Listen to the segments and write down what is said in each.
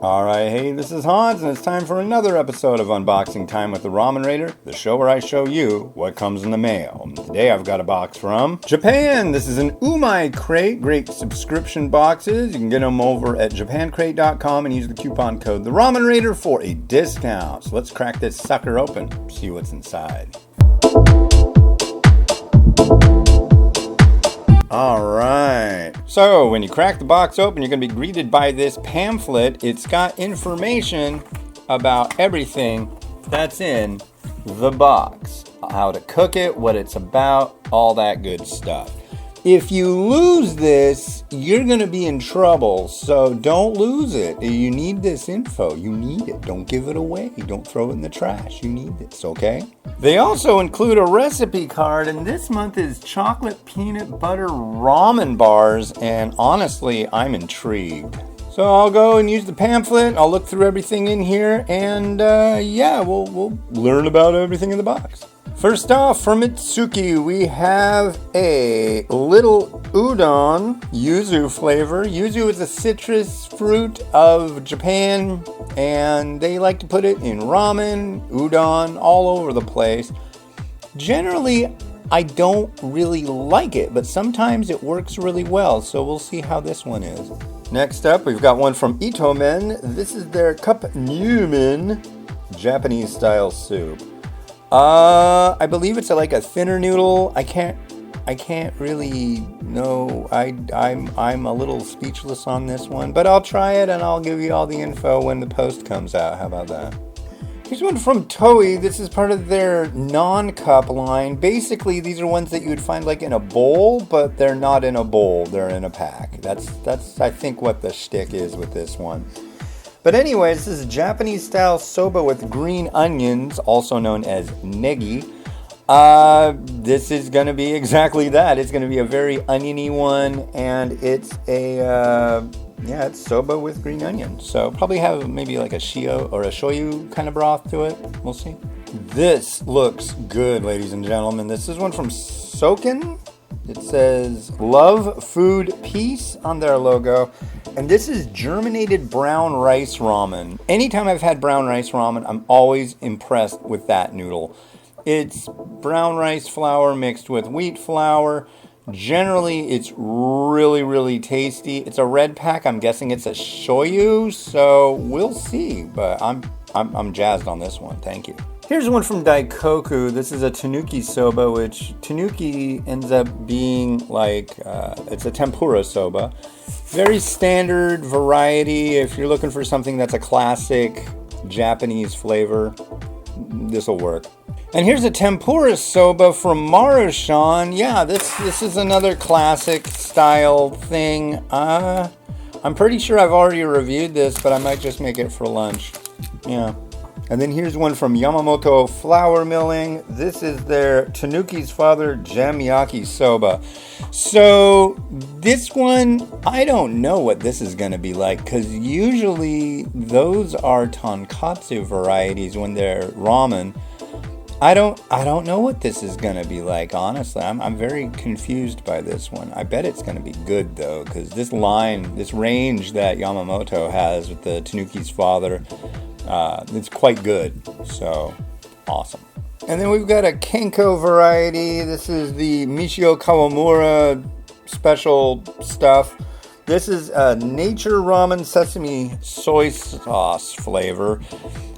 Alright, hey, this is Hans, and it's time for another episode of Unboxing Time with the Ramen Raider, the show where I show you what comes in the mail. Today I've got a box from Japan. This is an Umai crate, great subscription boxes. You can get them over at japancrate.com and use the coupon code The Ramen Raider for a discount. So let's crack this sucker open, see what's inside. Alright, so when you crack the box open, you're going to be greeted by this pamphlet. It's got information about everything that's in the box. How to cook it, what it's about, all that good stuff. If you lose this, you're going to be in trouble, so don't lose it. You need this info. You need it. Don't give it away. Don't throw it in the trash. You need this, okay? They also include a recipe card, and this month is chocolate peanut butter ramen bars, and honestly, I'm intrigued. So I'll go and use the pamphlet. I'll look through everything in here, and we'll learn about everything in the box. First off, from Mitsuki, we have a little Udon Yuzu flavor. Yuzu is a citrus fruit of Japan, and they like to put it in ramen, udon, all over the place. Generally, I don't really like it, but sometimes it works really well, so we'll see how this one is. Next up, we've got one from Itomen. This is their cup Numen Japanese style soup. I believe it's like a thinner noodle. I can't really know. I'm a little speechless on this one, but I'll try it and I'll give you all the info when the post comes out. How about that? Here's one from Toei. This is part of their non-cup line. Basically, these are ones that you would find like in a bowl, but they're not in a bowl. They're in a pack. That's I think what the shtick is with this one. But anyway, this is a Japanese-style soba with green onions, also known as Negi. This is going to be exactly that. It's going to be a very oniony one, and it's it's soba with green onions. So probably have maybe like a shio or a shoyu kind of broth to it. We'll see. This looks good, ladies and gentlemen. This is one from Soken. It says Love Food Peace on their logo. And this is germinated brown rice ramen. Anytime I've had brown rice ramen, I'm always impressed with that noodle. It's brown rice flour mixed with wheat flour. Generally, it's really, really tasty. It's a red pack. I'm guessing it's a shoyu, so we'll see. But I'm jazzed on this one. Thank you. Here's one from Daikoku. This is a tanuki soba, which tanuki ends up being like, it's a tempura soba. Very standard variety. If you're looking for something that's a classic Japanese flavor, this will work. And here's a tempura soba from Marushan. Yeah, this is another classic style thing. I'm pretty sure I've already reviewed this, but I might just make it for lunch. Yeah. And then here's one from Yamamoto Flour Milling. This is their Tanuki's Father Jamyaki Soba. So this one, I don't know what this is going to be like, because usually those are tonkatsu varieties when they're ramen. I don't know what this is going to be like, honestly. I'm very confused by this one. I bet it's going to be good, though, because this range that Yamamoto has with the Tanuki's Father, it's quite good. So, awesome. And then we've got a Kenko variety. This is the Michio Kawamura special stuff. This is a Nature Ramen Sesame Soy Sauce flavor.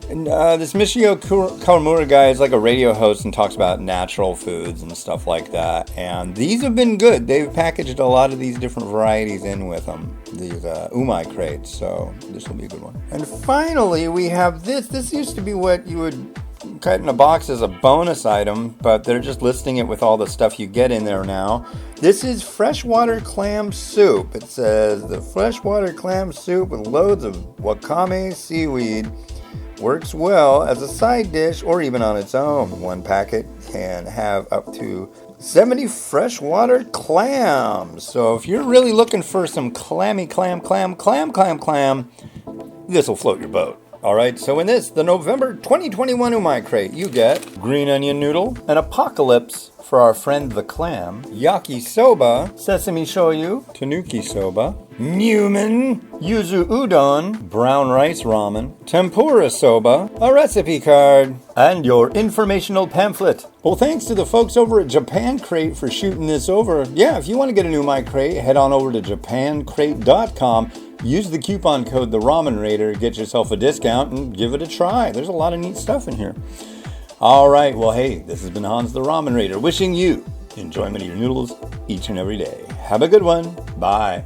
And this Michio Kawamura guy is like a radio host and talks about natural foods and stuff like that. And these have been good. They've packaged a lot of these different varieties in with them, these Umai crates. So this will be a good one. And finally, we have this. This used to be what you would cut in a box as a bonus item, but they're just listing it with all the stuff you get in there now. This is freshwater clam soup. It says the freshwater clam soup with loads of wakame seaweed. Works well as a side dish or even on its own. One packet can have up to 70 freshwater clams. So if you're really looking for some clammy clam, this will float your boat. All right, so in this, the November 2021 Umai crate, you get green onion noodle, an apocalypse for our friend the Clam, yakisoba, sesame shoyu, tanuki soba, Newman, yuzu udon, brown rice ramen, tempura soba, a recipe card, and your informational pamphlet. Well, thanks to the folks over at Japan Crate for shooting this over. Yeah, if you want to get a new Umai crate, head on over to japancrate.com. Use the coupon code TheRamenRaider, get yourself a discount, and give it a try. There's a lot of neat stuff in here. All right, well, hey, this has been Hans the Ramen Raider, wishing you enjoyment of your noodles each and every day. Have a good one. Bye.